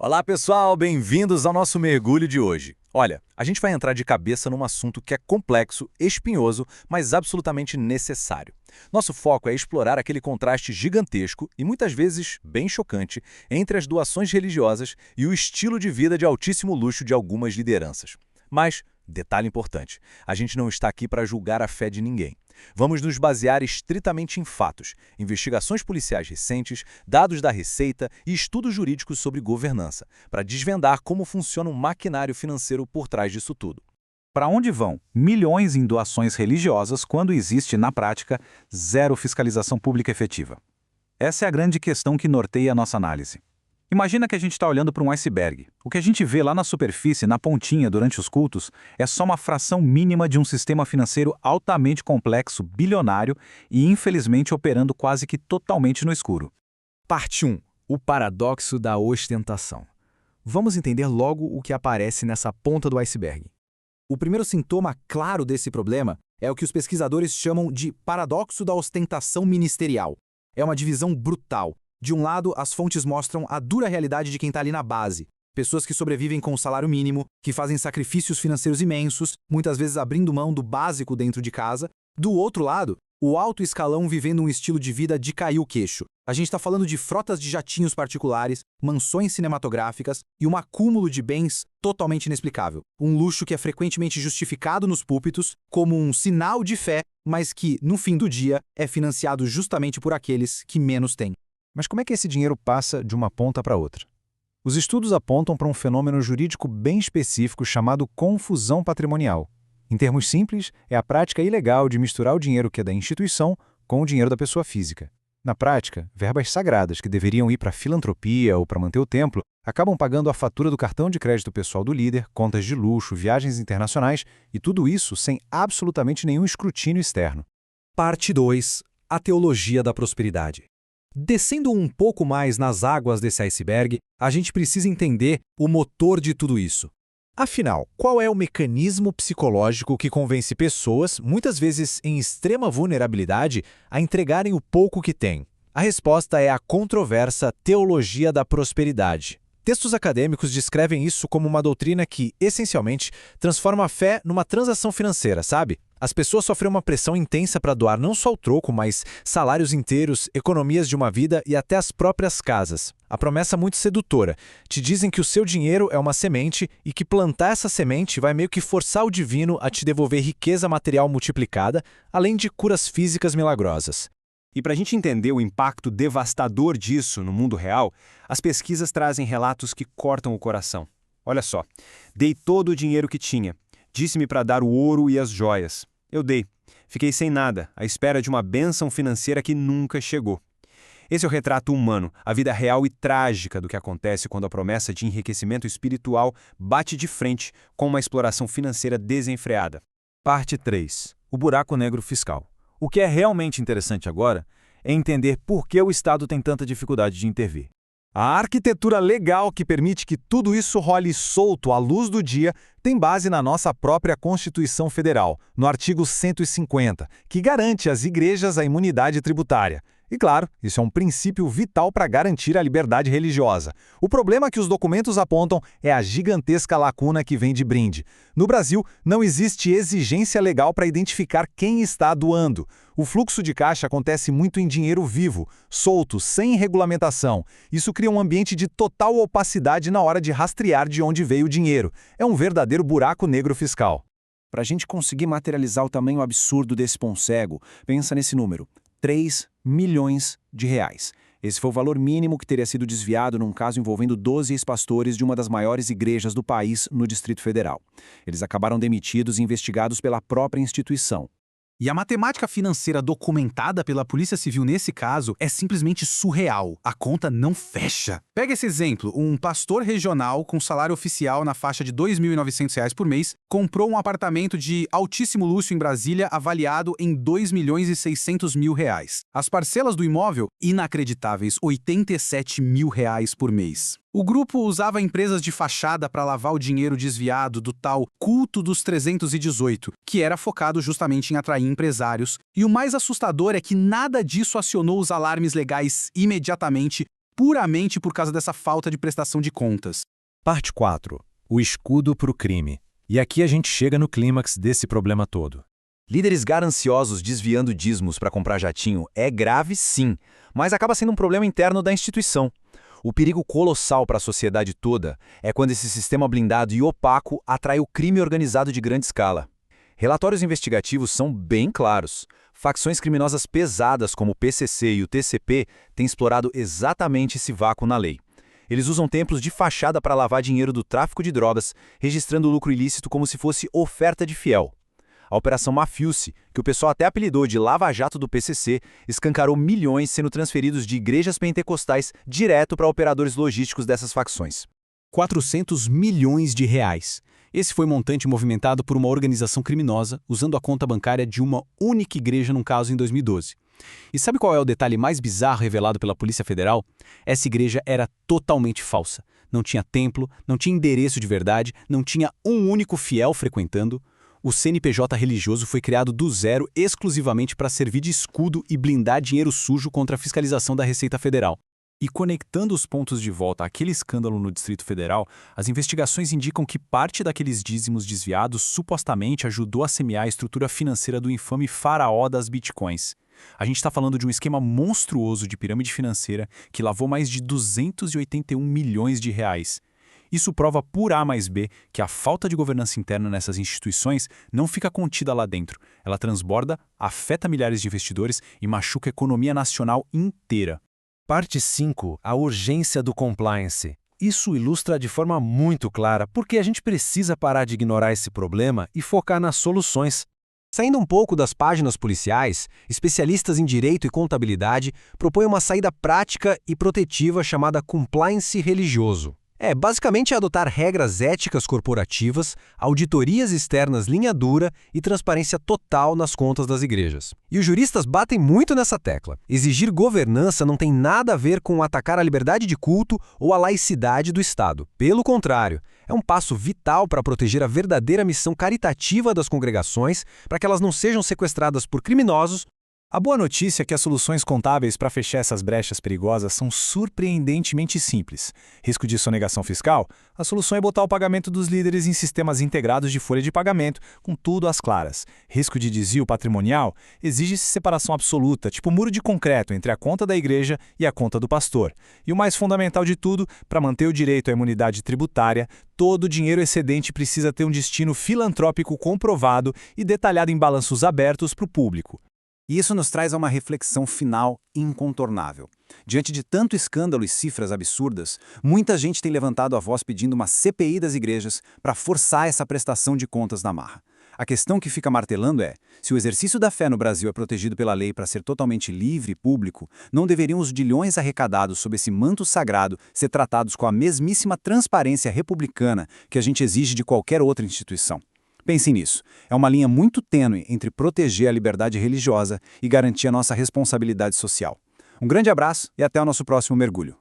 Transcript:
Olá pessoal, bem-vindos ao nosso mergulho de hoje. Olha, a gente vai entrar de cabeça num assunto que é complexo, espinhoso, mas absolutamente necessário. Nosso foco é explorar aquele contraste gigantesco e muitas vezes bem chocante entre as doações religiosas e o estilo de vida de altíssimo luxo de algumas lideranças. Mas, detalhe importante, a gente não está aqui para julgar a fé de ninguém. Vamos nos basear estritamente em fatos, investigações policiais recentes, dados da Receita e estudos jurídicos sobre governança, para desvendar como funciona o maquinário financeiro por trás disso tudo. Para onde vão milhões em doações religiosas quando existe, na prática, zero fiscalização pública efetiva? Essa é a grande questão que norteia a nossa análise. Imagina que a gente está olhando para um iceberg. O que a gente vê lá na superfície, na pontinha, durante os cultos, é só uma fração mínima de um sistema financeiro altamente complexo, bilionário e, infelizmente, operando quase que totalmente no escuro. Parte 1. O paradoxo da ostentação. Vamos entender logo o que aparece nessa ponta do iceberg. O primeiro sintoma claro desse problema é o que os pesquisadores chamam de paradoxo da ostentação ministerial. É uma divisão brutal. De um lado, as fontes mostram a dura realidade de quem está ali na base. Pessoas que sobrevivem com o salário mínimo, que fazem sacrifícios financeiros imensos, muitas vezes abrindo mão do básico dentro de casa. Do outro lado, o alto escalão vivendo um estilo de vida de cair o queixo. A gente está falando de frotas de jatinhos particulares, mansões cinematográficas e um acúmulo de bens totalmente inexplicável. Um luxo que é frequentemente justificado nos púlpitos como um sinal de fé, mas que, no fim do dia, é financiado justamente por aqueles que menos têm. Mas como é que esse dinheiro passa de uma ponta para outra? Os estudos apontam para um fenômeno jurídico bem específico chamado confusão patrimonial. Em termos simples, é a prática ilegal de misturar o dinheiro que é da instituição com o dinheiro da pessoa física. Na prática, verbas sagradas que deveriam ir para filantropia ou para manter o templo acabam pagando a fatura do cartão de crédito pessoal do líder, contas de luxo, viagens internacionais e tudo isso sem absolutamente nenhum escrutínio externo. Parte 2. A teologia da prosperidade. Descendo um pouco mais nas águas desse iceberg, a gente precisa entender o motor de tudo isso. Afinal, qual é o mecanismo psicológico que convence pessoas, muitas vezes em extrema vulnerabilidade, a entregarem o pouco que têm? A resposta é a controversa teologia da prosperidade. Textos acadêmicos descrevem isso como uma doutrina que, essencialmente, transforma a fé numa transação financeira, sabe? As pessoas sofrem uma pressão intensa para doar não só o troco, mas salários inteiros, economias de uma vida e até as próprias casas. A promessa muito sedutora. Te dizem que o seu dinheiro é uma semente e que plantar essa semente vai meio que forçar o divino a te devolver riqueza material multiplicada, além de curas físicas milagrosas. E para a gente entender o impacto devastador disso no mundo real, as pesquisas trazem relatos que cortam o coração. Olha só, dei todo o dinheiro que tinha. Disse-me para dar o ouro e as joias. Eu dei. Fiquei sem nada, à espera de uma bênção financeira que nunca chegou. Esse é o retrato humano, a vida real e trágica do que acontece quando a promessa de enriquecimento espiritual bate de frente com uma exploração financeira desenfreada. Parte 3. O buraco negro fiscal. O que é realmente interessante agora é entender por que o Estado tem tanta dificuldade de intervir. A arquitetura legal que permite que tudo isso role solto à luz do dia tem base na nossa própria Constituição Federal, no artigo 150, que garante às igrejas a imunidade tributária. E claro, isso é um princípio vital para garantir a liberdade religiosa. O problema que os documentos apontam é a gigantesca lacuna que vem de brinde. No Brasil, não existe exigência legal para identificar quem está doando. O fluxo de caixa acontece muito em dinheiro vivo, solto, sem regulamentação. Isso cria um ambiente de total opacidade na hora de rastrear de onde veio o dinheiro. É um verdadeiro buraco negro fiscal. Para a gente conseguir materializar o tamanho absurdo desse pão cego, pensa nesse número. 3 milhões de reais. Esse foi o valor mínimo que teria sido desviado num caso envolvendo 12 ex-pastores de uma das maiores igrejas do país no Distrito Federal. Eles acabaram demitidos e investigados pela própria instituição. E a matemática financeira documentada pela Polícia Civil nesse caso é simplesmente surreal. A conta não fecha. Pega esse exemplo, um pastor regional com salário oficial na faixa de R$ 2.900 por mês comprou um apartamento de altíssimo luxo em Brasília avaliado em R$ 2.600.000. As parcelas do imóvel, inacreditáveis, R$ 87.000 por mês. O grupo usava empresas de fachada para lavar o dinheiro desviado do tal culto dos 318, que era focado justamente em atrair empresários. E o mais assustador é que nada disso acionou os alarmes legais imediatamente, puramente por causa dessa falta de prestação de contas. Parte 4. O escudo para o crime. E aqui a gente chega no clímax desse problema todo. Líderes gananciosos desviando dízimos para comprar jatinho é grave sim, mas acaba sendo um problema interno da instituição. O perigo colossal para a sociedade toda é quando esse sistema blindado e opaco atrai o crime organizado de grande escala. Relatórios investigativos são bem claros. Facções criminosas pesadas como o PCC e o TCP têm explorado exatamente esse vácuo na lei. Eles usam templos de fachada para lavar dinheiro do tráfico de drogas, registrando o lucro ilícito como se fosse oferta de fiel. A Operação Mafiusi, que o pessoal até apelidou de Lava Jato do PCC, escancarou milhões sendo transferidos de igrejas pentecostais direto para operadores logísticos dessas facções. 400 milhões de reais. Esse foi o montante movimentado por uma organização criminosa usando a conta bancária de uma única igreja num caso em 2012. E sabe qual é o detalhe mais bizarro revelado pela Polícia Federal? Essa igreja era totalmente falsa. Não tinha templo, não tinha endereço de verdade, não tinha um único fiel frequentando. O CNPJ religioso foi criado do zero exclusivamente para servir de escudo e blindar dinheiro sujo contra a fiscalização da Receita Federal. E conectando os pontos de volta àquele escândalo no Distrito Federal, as investigações indicam que parte daqueles dízimos desviados supostamente ajudou a semear a estrutura financeira do infame faraó das bitcoins. A gente está falando de um esquema monstruoso de pirâmide financeira que lavou mais de 281 milhões de reais. Isso prova por A mais B que a falta de governança interna nessas instituições não fica contida lá dentro. Ela transborda, afeta milhares de investidores e machuca a economia nacional inteira. Parte 5. A urgência do compliance. Isso ilustra de forma muito clara porque a gente precisa parar de ignorar esse problema e focar nas soluções. Saindo um pouco das páginas policiais, especialistas em direito e contabilidade propõem uma saída prática e protetiva chamada compliance religioso. Basicamente adotar regras éticas corporativas, auditorias externas linha dura e transparência total nas contas das igrejas. E os juristas batem muito nessa tecla. Exigir governança não tem nada a ver com atacar a liberdade de culto ou a laicidade do Estado. Pelo contrário, é um passo vital para proteger a verdadeira missão caritativa das congregações, para que elas não sejam sequestradas por criminosos. A boa notícia é que as soluções contábeis para fechar essas brechas perigosas são surpreendentemente simples. Risco de sonegação fiscal? A solução é botar o pagamento dos líderes em sistemas integrados de folha de pagamento, com tudo às claras. Risco de desvio patrimonial? Exige-se separação absoluta, tipo muro de concreto entre a conta da igreja e a conta do pastor. E o mais fundamental de tudo, para manter o direito à imunidade tributária, todo o dinheiro excedente precisa ter um destino filantrópico comprovado e detalhado em balanços abertos para o público. E isso nos traz a uma reflexão final incontornável. Diante de tanto escândalo e cifras absurdas, muita gente tem levantado a voz pedindo uma CPI das igrejas para forçar essa prestação de contas na marra. A questão que fica martelando é, se o exercício da fé no Brasil é protegido pela lei para ser totalmente livre e público, não deveriam os bilhões arrecadados sob esse manto sagrado ser tratados com a mesmíssima transparência republicana que a gente exige de qualquer outra instituição? Pense nisso. É uma linha muito tênue entre proteger a liberdade religiosa e garantir a nossa responsabilidade social. Um grande abraço e até o nosso próximo mergulho.